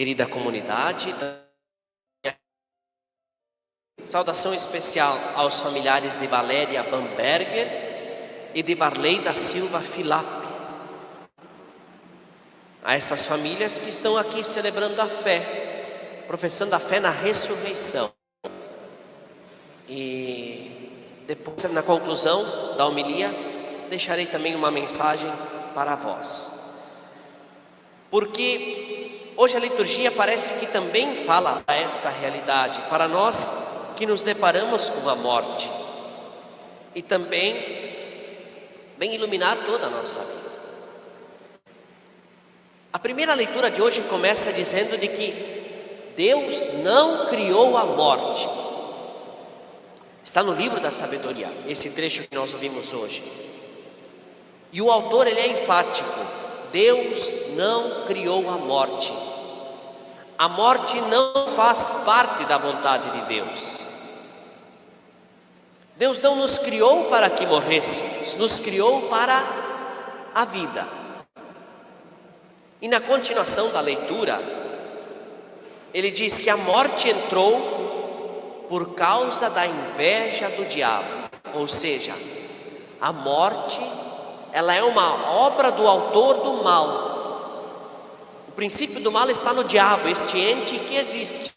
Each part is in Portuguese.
Querida comunidade, saudação especial aos familiares de Valéria Bamberger e de Varley da Silva Filap. A essas famílias que estão aqui celebrando a fé, professando a fé na ressurreição. E depois, na conclusão da homilia, deixarei também uma mensagem para vós. Porque hoje a liturgia parece que também fala a esta realidade, para nós que nos deparamos com a morte. E também vem iluminar toda a nossa vida. A primeira leitura de hoje começa dizendo de que Deus não criou a morte. Está no livro da sabedoria, esse trecho que nós ouvimos hoje. E o autor, ele é enfático. Deus não criou a morte. A morte não faz parte da vontade de Deus. Deus não nos criou para que morrêssemos, nos criou para a vida. E na continuação da leitura, ele diz que a morte entrou por causa da inveja do diabo. Ou seja, a morte, ela é uma obra do autor do mal. O princípio do mal está no diabo, este ente que existe.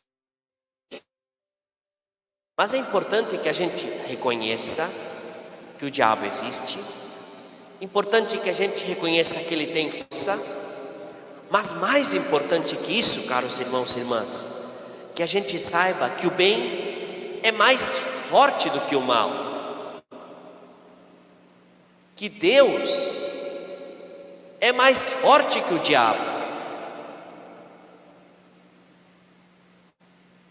Mas é importante que a gente reconheça que o diabo existe. Importante que a gente reconheça que ele tem força. Mas mais importante que isso, caros irmãos e irmãs, que a gente saiba que o bem é mais forte do que o mal. Que Deus é mais forte que o diabo.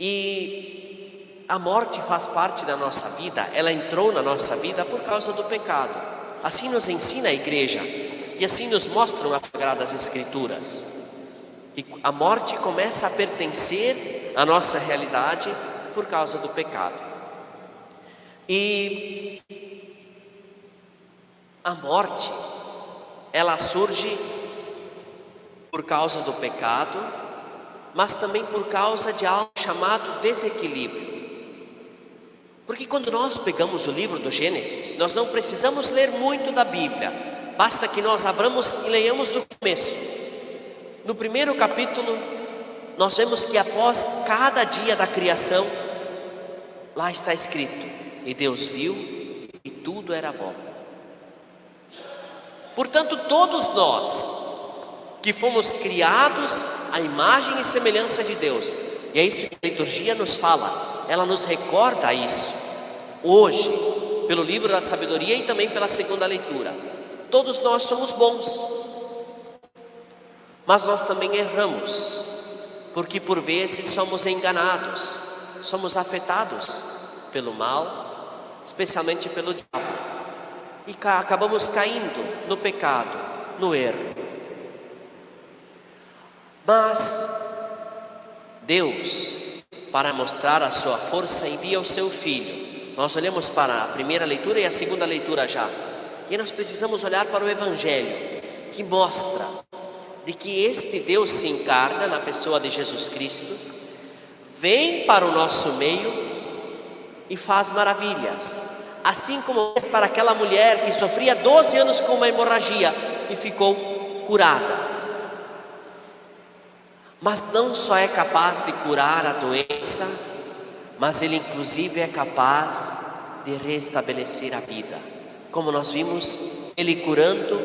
E a morte faz parte da nossa vida, ela entrou na nossa vida por causa do pecado. Assim nos ensina a igreja e assim nos mostram as Sagradas Escrituras. E a morte começa a pertencer à nossa realidade por causa do pecado. E a morte, ela surge por causa do pecado, mas também por causa de algo chamado desequilíbrio. Porque quando nós pegamos o livro do Gênesis, nós não precisamos ler muito da Bíblia, basta que nós abramos e leiamos do começo. No primeiro capítulo, nós vemos que após cada dia da criação, lá está escrito: e Deus viu e tudo era bom. Portanto, todos nós que fomos criados à imagem e semelhança de Deus, e é isso que a liturgia nos fala, ela nos recorda isso hoje, pelo livro da sabedoria e também pela segunda leitura. Todos nós somos bons, mas nós também erramos, porque por vezes somos enganados, somos afetados pelo mal, especialmente pelo diabo, e acabamos caindo no pecado, no erro. Mas Deus, para mostrar a sua força, envia o seu Filho. Nós olhamos para a primeira leitura e a segunda leitura já, e nós precisamos olhar para o Evangelho, que mostra de que este Deus se encarna na pessoa de Jesus Cristo, vem para o nosso meio e faz maravilhas, assim como fez para aquela mulher que sofria 12 anos com uma hemorragia e ficou curada. Mas não só é capaz de curar a doença, mas Ele inclusive é capaz de restabelecer a vida, como nós vimos Ele curando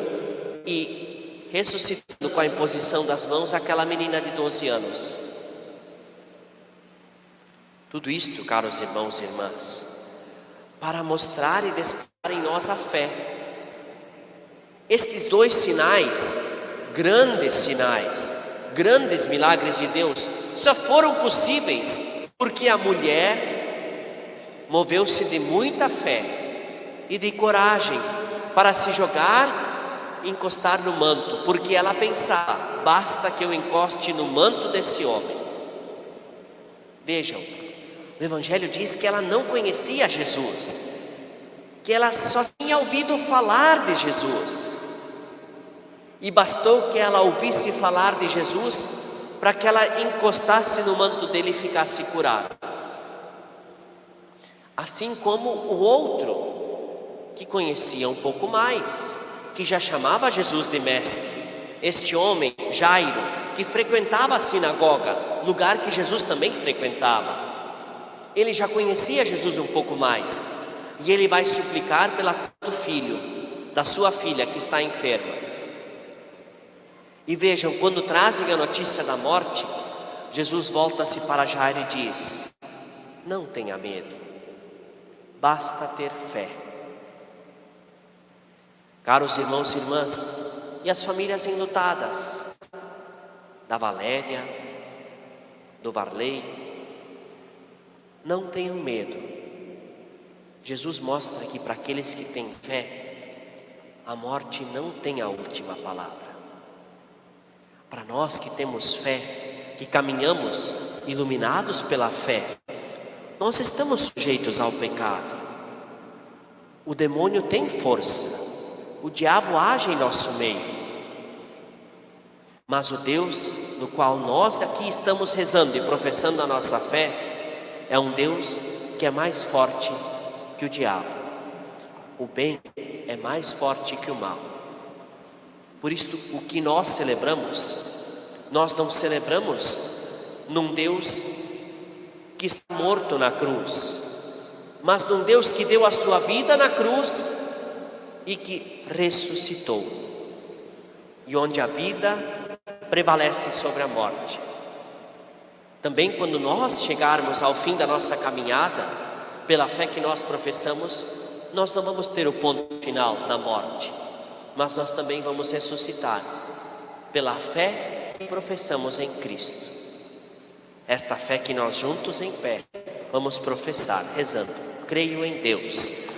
e ressuscitando com a imposição das mãos aquela menina de 12 anos. Tudo isto, caros irmãos e irmãs, para mostrar e despertar em nós a fé. Estes dois sinais, grandes milagres de Deus, só foram possíveis porque a mulher moveu-se de muita fé e de coragem para se jogar, encostar no manto, porque ela pensava: basta que eu encoste no manto desse homem. Vejam, o Evangelho diz que ela não conhecia Jesus, que ela só tinha ouvido falar de Jesus, e bastou que ela ouvisse falar de Jesus para que ela encostasse no manto dele e ficasse curada. Assim como o outro, que conhecia um pouco mais, que já chamava Jesus de mestre, este homem, Jairo, que frequentava a sinagoga, lugar que Jesus também frequentava. Ele já conhecia Jesus um pouco mais, e ele vai suplicar pela cura do filho, da sua filha que está enferma. E vejam, quando trazem a notícia da morte, Jesus volta-se para Jairo e diz: não tenha medo, basta ter fé. Caros irmãos e irmãs, e as famílias enlutadas, da Valéria, do Varley, não tenham medo. Jesus mostra que para aqueles que têm fé, a morte não tem a última palavra. Para nós que temos fé, que caminhamos iluminados pela fé, nós estamos sujeitos ao pecado. O demônio tem força, o diabo age em nosso meio. Mas o Deus no qual nós aqui estamos rezando e professando a nossa fé, é um Deus que é mais forte que o diabo. O bem é mais forte que o mal. Por isso, o que nós celebramos, nós não celebramos num Deus que está morto na cruz, mas num Deus que deu a sua vida na cruz e que ressuscitou, e onde a vida prevalece sobre a morte. Também quando nós chegarmos ao fim da nossa caminhada, pela fé que nós professamos, nós não vamos ter o ponto final na morte, mas nós também vamos ressuscitar pela fé que professamos em Cristo. Esta fé que nós juntos em pé vamos professar, rezando: creio em Deus